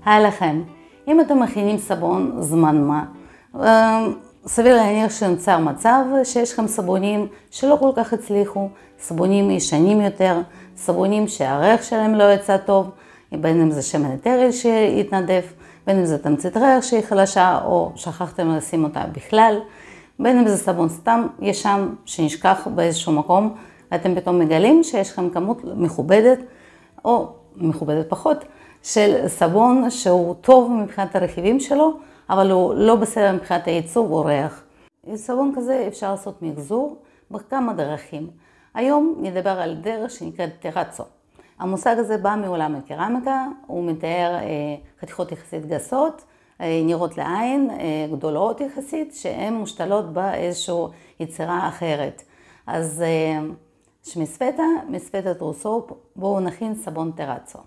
היי לכם, אם אתם מכינים סבון זמן מה, סביר להניח שנוצר מצב שיש לכם סבונים שלא כל כך הצליחו, סבונים ישנים יותר, סבונים שהריח שלהם לא יצא טוב, בין אם זה שמן אתרי שהתנדף, בין אם זה תמצית ריח שהיא חלשה או שכחתם לשים אותה בכלל, בין אם זה סבון סתם ישן שנשכח באיזשהו מקום, ואתם פתאום מגלים שיש לכם כמות מכובדת או מכובדת פחות של סבון שהוא טוב מבחינת הרכיבים שלו, אבל הוא לא בסדר מבחינת הייצור או ריח. סבון כזה אפשר לעשות מחזור בכמה דרכים. היום נדבר על דרך שנקראת טרצו. המושג הזה בא מעולם הקרמיקה, הוא מתאר חתיכות יחסית גסות, נראות לעין, גדולות יחסית, שהן מושתלות באיזושהי יצירה אחרת. אז שמי ספטה טרוסו, בואו נכין סבון טרצו.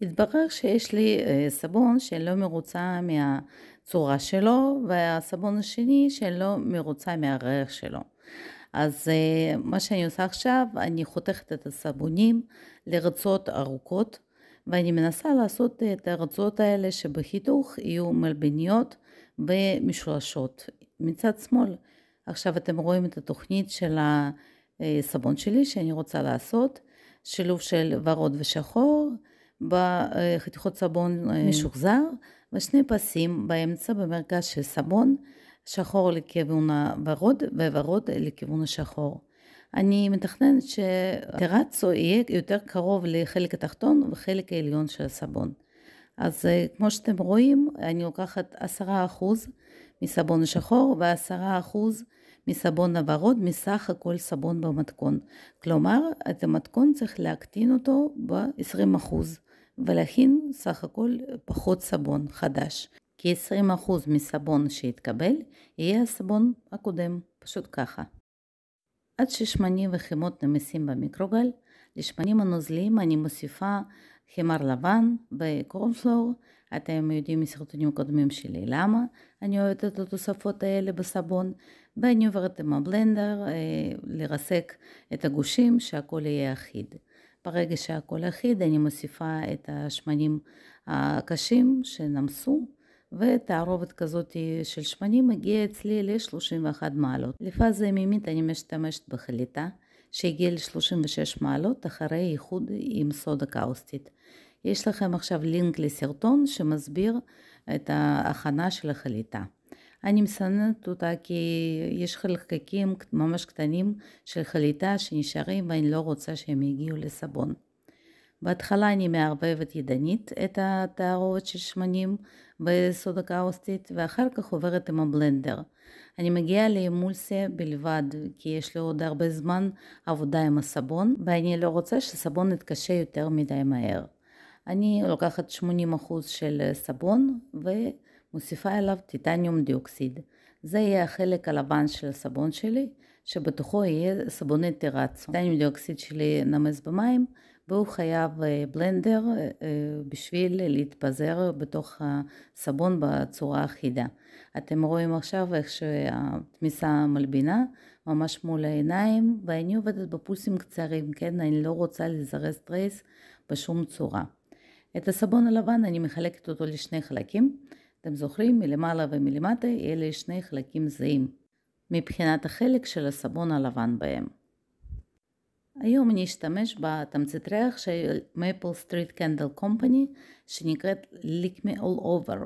התברר שיש לי סבון שלא מרוצה מהצורה שלו, והסבון השני שלא מרוצה מהריח שלו. אז מה שאני עושה עכשיו, אני חותכת את הסבונים לרצות ארוכות, ואני מנסה לעשות את הרצות האלה שבחיתוך יהיו מלבניות ומשולשות. מצד שמאל, עכשיו אתם רואים את התוכנית של הסבון שלי שאני רוצה לעשות, שילוב של ורוד ושחור, בחתיכות סבון משוחזר, ושני פסים באמצע במרכז של סבון, שחור לכיוון הוורוד וורוד לכיוון השחור. אני מתכננת שטרצו יהיה יותר קרוב לחלק התחתון וחלק העליון של הסבון. אז כמו שאתם רואים, אני לוקחת 10% מסבון השחור ו10% מסבון הוורוד מסך הכל סבון במתכון. כלומר, את המתכון צריך להקטין אותו ב-20%. ולהכין סך הכל פחות סבון חדש. כי 20% מסבון שהתקבל יהיה הסבון הקודם, פשוט ככה. עד ששמנים וחימות נמסים במיקרוגל, לשמנים הנוזליים אני מוסיפה חמר לבן וקורנפלור. אתם יודעים מסרטונים קודמים שלי למה אני אוהבת את התוספות האלה בסבון, ואני עוברת עם הבלנדר לרסק את הגושים שהכל יהיה אחיד. ברגע שהכל אחיד אני מוסיפה את השמנים הקשים שנמסו, ותערובת כזאת של שמנים מגיעה אצלי ל-31 מעלות. לפאזה ימית אני משתמשת בחליטה שהגיעה ל-36 מעלות אחרי איחוד עם סודה קאוסטית. יש לכם עכשיו לינק לסרטון שמסביר את ההכנה של החליטה. אני מסננת אותה כי יש חלקקים ממש קטנים של חליטה שנשארים ואני לא רוצה שהם יגיעו לסבון. בהתחלה אני מערבבת ידנית את התערובת של שמנים בסודה קאוסטית ואחר כך עוברת עם הבלנדר. אני מגיעה לאמולסיה בלבד כי יש לי עוד הרבה זמן עבודה עם הסבון ואני לא רוצה שסבון יתקשה יותר מדי מהר. אני לוקחת 80% של סבון מוסיפה אליו טיטניום דיוקסיד. זה יהיה החלק הלבן של הסבון שלי, שבתוכו יהיה סבוני טרצו. טיטניום דיוקסיד שלי נמס במים, והוא חייב בלנדר בשביל להתפזר בתוך הסבון בצורה אחידה. אתם רואים עכשיו איך שהתמיסה מלבינה, ממש מול העיניים, ואני עובדת בפולסים קצרים, כן? אני לא רוצה לזרז טרייס בשום צורה. את הסבון הלבן אני מחלקת אותו לשני חלקים. אתם זוכרים, מלמעלה ומלמטה אלה שני חלקים זהים, מבחינת החלק של הסבון הלבן בהם. היום אני אשתמש בתמצית ריח של Maple Street Candle Company, שנקראת Lick Me All Over.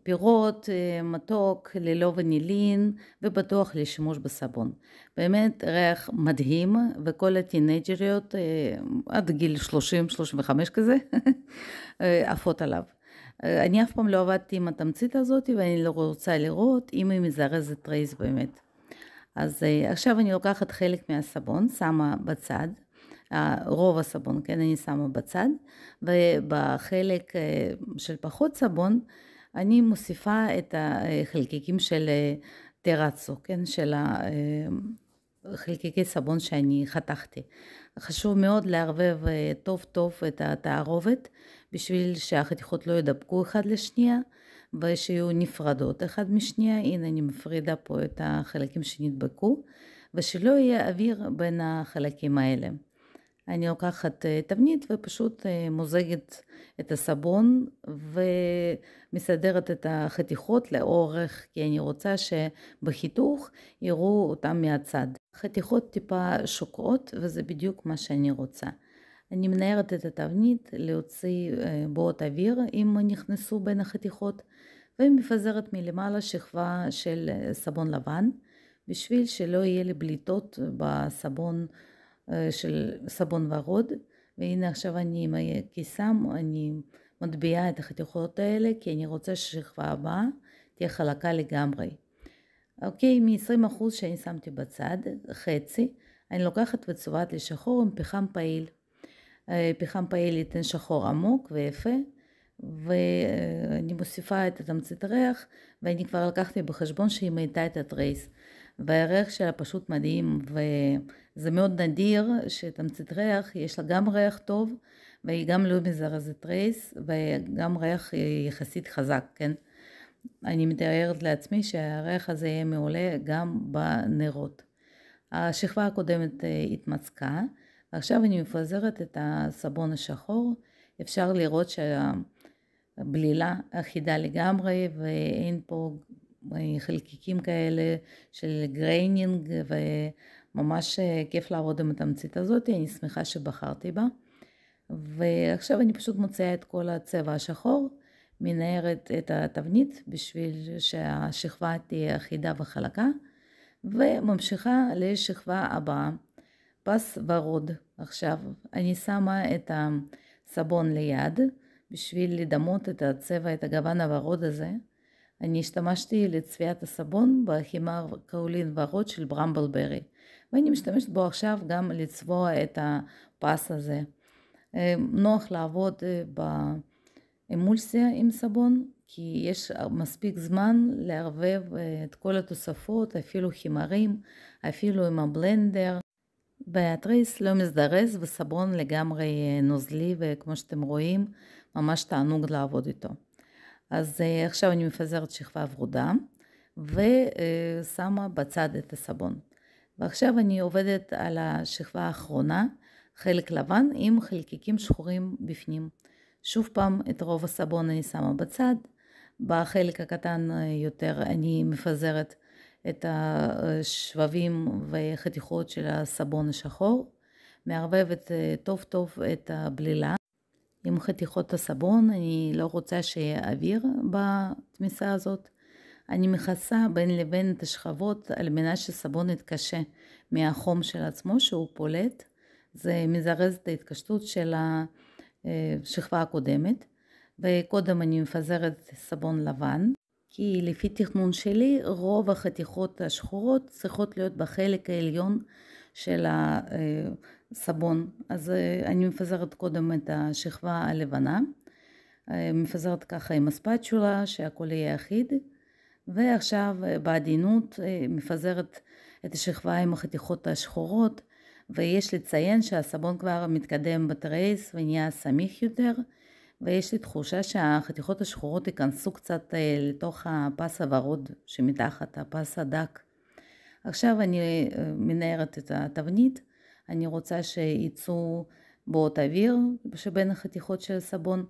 פירות, מתוק, ללא ונילין, ובטוח לשימוש בסבון. באמת ריח מדהים, וכל הטינג'ריות עד גיל 30-35 כזה, עפות עליו. אני אף פעם לא עבדתי עם התמצית הזאת, ואני לא רוצה לראות אם היא מזרזת טרייס באמת. אז עכשיו אני לוקחת חלק מהסבון, שמה בצד, רוב הסבון, כן, אני שמה בצד, ובחלק של פחות סבון, אני מוסיפה את החלקיקים של טרצו, כן, של חלקיקי סבון שאני חתכתי. חשוב מאוד לערבב טוב טוב את התערובת, בשביל שהחתיכות לא ידבקו אחד לשנייה, ושיהיו נפרדות אחד משנייה. הנה אני מפרידה פה את החלקים שנדבקו, ושלא יהיה אוויר בין החלקים האלה. אני לוקחת תבנית ופשוט מוזגת את הסבון ומסדרת את החתיכות לאורך, כי אני רוצה שבחיתוך יראו אותם מהצד. חתיכות טיפה שוקעות וזה בדיוק מה שאני רוצה. אני מנערת את התבנית להוציא בועות אוויר אם נכנסו בין החתיכות, ומפזרת מלמעלה שכבה של סבון לבן, בשביל שלא יהיה לי בליטות בסבון של סבון ורוד. והנה עכשיו אני עם הקיסם, אני מטביעה את החתיכות האלה, כי אני רוצה ששכבה הבאה תהיה חלקה לגמרי. אוקיי, מ-20% שאני שמתי בצד, חצי, אני לוקחת וצובעת לשחור עם פחם פעיל. פחם פעיל ייתן שחור עמוק ויפה, ואני מוסיפה את התמצית ריח, ואני כבר לקחתי בחשבון שהיא מאיתה את הטרייס, והריח שלה פשוט מדהים, וזה מאוד נדיר שתמצית ריח יש לה גם ריח טוב, והיא גם לא מזרזת טרייס, וגם ריח יחסית חזק, כן? אני מתארת לעצמי שהריח הזה יהיה מעולה גם בנרות. השכבה הקודמת התמצקה, ועכשיו אני מפזרת את הסבון השחור. אפשר לראות שהבלילה אחידה לגמרי, ואין פה חלקיקים כאלה של גריינינג, וממש כיף לעבוד עם התמצית הזאת. אני שמחה שבחרתי בה. ועכשיו אני פשוט מוציאה את כל הצבע השחור, מנערת את התבנית בשביל שהשכבה תהיה אחידה וחלקה, וממשיכה לשכבה הבאה, פס ורוד. עכשיו אני שמה את הסבון ליד בשביל לדמות את הצבע, את הגוון הוורוד הזה. אני השתמשתי לצביעת הסבון בחימר קאולין ורוד של ברמבלברי, ואני משתמשת בו עכשיו גם לצבוע את הפס הזה. נוח לעבוד באמולסיה עם סבון, כי יש מספיק זמן לערבב את כל התוספות, אפילו חימרים, אפילו עם הבלנדר. והטרייס לא מזדרז וסבון לגמרי נוזלי, וכמו שאתם רואים ממש תענוג לעבוד איתו. אז עכשיו אני מפזרת שכבה ורודה ושמה בצד את הסבון. ועכשיו אני עובדת על השכבה האחרונה, חלק לבן עם חלקיקים שחורים בפנים. שוב פעם את רוב הסבון אני שמה בצד, בחלק הקטן יותר אני מפזרת את השבבים וחתיכות של הסבון השחור, מערבבת טוב טוב את הבלילה עם חתיכות הסבון. אני לא רוצה שיהיה אוויר בתמיסה הזאת. אני מכסה בין לבין את השכבות על מנת שסבון יתקשה מהחום של עצמו שהוא פולט. זה מזרז את ההתקשטות של השכבה הקודמת. וקודם אני מפזרת סבון לבן, כי לפי תכנון שלי רוב החתיכות השחורות צריכות להיות בחלק העליון של הסבון. אז אני מפזרת קודם את השכבה הלבנה, מפזרת ככה עם הספצ'ולה שהכל יהיה אחיד, ועכשיו בעדינות מפזרת את השכבה עם החתיכות השחורות, ויש לציין שהסבון כבר מתקדם בטרייס ונהיה סמיך יותר, ויש לי תחושה שהחתיכות השחורות ייכנסו קצת לתוך הפס הוורוד שמתחת, הפס הדק. עכשיו אני מנערת את התבנית, אני רוצה שיצאו בועות אוויר שבין החתיכות של הסבון,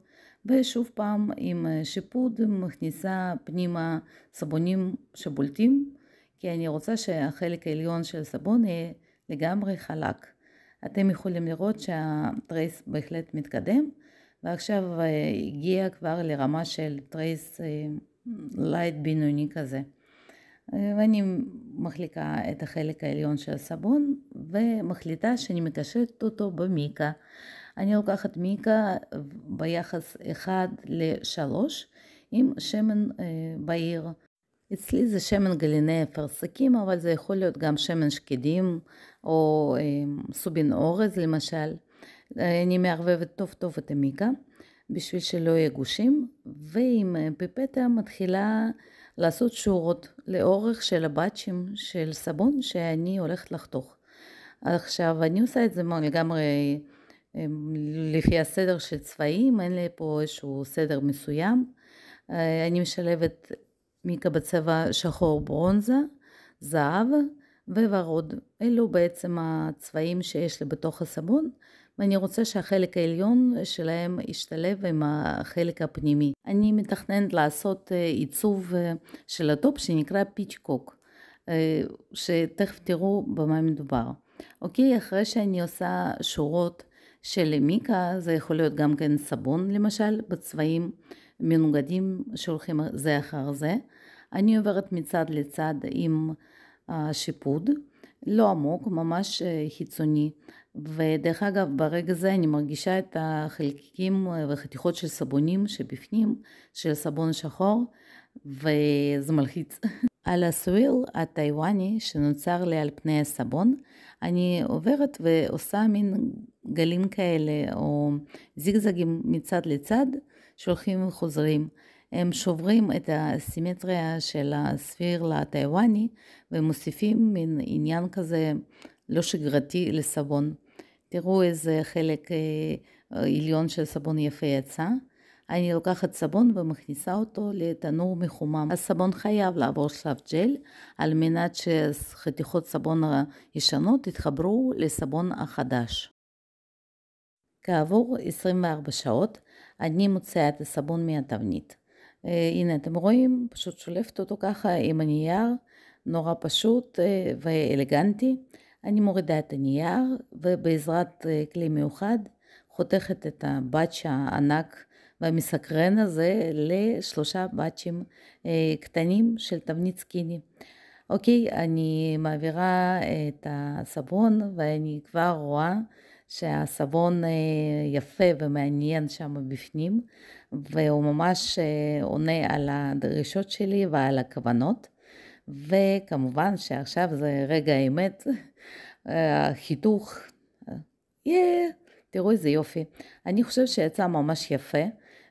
ושוב פעם עם שיפוד מכניסה פנימה סבונים שבולטים, כי אני רוצה שהחלק העליון של הסבון יהיה לגמרי חלק. אתם יכולים לראות שהטרייס בהחלט מתקדם, ועכשיו הגיע כבר לרמה של טרייס לייט בינוני כזה. ואני מחליקה את החלק העליון של הסבון, ומחליטה שאני מקשרת אותו במיקה. אני לוקחת מיקה ביחס 1:3 עם שמן בהיר. אצלי זה שמן גליני אפרסקים, אבל זה יכול להיות גם שמן שקדים או סובין אורז למשל. אני מערבבת טוב טוב את המיקה בשביל שלא יהיה גושים, ועם פיפטה מתחילה לעשות שורות לאורך של הבאצ'ים של סבון שאני הולכת לחתוך. עכשיו אני עושה את זה לגמרי לפי הסדר של צבעים, אין לי פה איזשהו סדר מסוים. אני משלבת מיקה בצבע שחור ברונזה, זהב וורוד. אלו בעצם הצבעים שיש לי בתוך הסבון, ואני רוצה שהחלק העליון שלהם ישתלב עם החלק הפנימי. אני מתכננת לעשות עיצוב של הטופ שנקרא פיצ'קוק, שתכף תראו במה מדובר. אוקיי, אחרי שאני עושה שורות של מיקה, זה יכול להיות גם כן סבון למשל, בצבעים מנוגדים שהולכים זה אחר זה. אני עוברת מצד לצד עם השיפוד, לא עמוק, ממש חיצוני. ודרך אגב, ברגע זה אני מרגישה את החלקיקים וחתיכות של סבונים שבפנים, של סבון שחור, וזה מלחיץ. על הסוויל הטיוואני שנוצר לי על פני הסבון, אני עוברת ועושה מין גלים כאלה, או זיגזגים מצד לצד, שהולכים וחוזרים. הם שוברים את הסימטריה של הספיר הטיוואני, ומוסיפים מין עניין כזה לא שגרתי לסבון. תראו איזה חלק עליון של סבון יפה יצא. אני לוקחת סבון ומכניסה אותו לתנור מחומם. הסבון חייב לעבור שלב ג'ל, על מנת שחתיכות סבון הישנות יתחברו לסבון החדש. כעבור 24 שעות אני מוציאה את הסבון מהתבנית. הנה אתם רואים, פשוט שולפת אותו ככה עם הנייר, נורא פשוט ואלגנטי. אני מורידה את הנייר ובעזרת כלי מיוחד חותכת את הבאץ' הענק והמסקרן הזה לשלושה באצ'ים קטנים של תבנית סקיני. אוקיי, אני מעבירה את הסבון ואני כבר רואה שהסבון יפה ומעניין שם בפנים, והוא ממש עונה על הדרישות שלי ועל הכוונות. וכמובן שעכשיו זה רגע האמת, החיתוך, תראו איזה יופי. אני חושבת שיצא ממש יפה,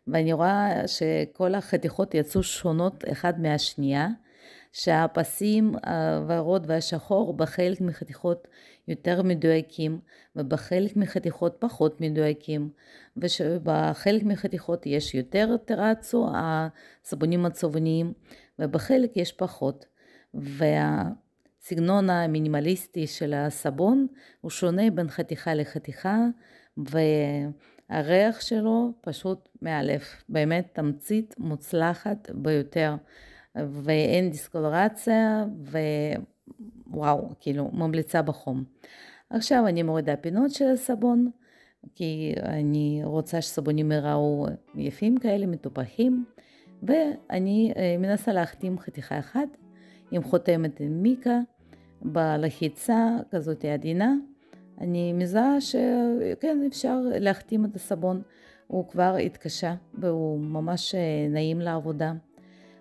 ואני רואה שכל החתיכות יצאו שונות אחד מהשנייה, שהפסים הוורוד והשחור בחלק מחתיכות יותר מדויקים, ובחלק מחתיכות פחות מדויקים, ובחלק מחתיכות יש יותר טרצו, הסבונים הצבעוניים, ובחלק יש פחות. והסגנון המינימליסטי של הסבון הוא שונה בין חתיכה לחתיכה, והריח שלו פשוט מאלף, באמת תמצית מוצלחת ביותר, ואין דיסקולורציה, ווואו, כאילו ממליצה בחום. עכשיו אני מורידה פינות של הסבון, כי אני רוצה שסבונים יראו יפים כאלה, מטופחים, ואני מנסה להחתים חתיכה אחת עם חותמת מיקה, בלחיצה כזאת עדינה. אני מזהה שכן אפשר להחתים את הסבון, הוא כבר התקשה והוא ממש נעים לעבודה.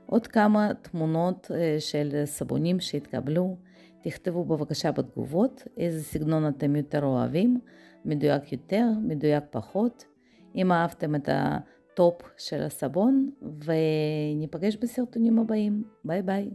עוד כמה תמונות של סבונים שהתקבלו, תכתבו בבקשה בתגובות איזה סגנון אתם יותר אוהבים, מדויק יותר, מדויק פחות. אם אהבתם את הטופ של הסבון, וניפגש בסרטונים הבאים. ביי ביי.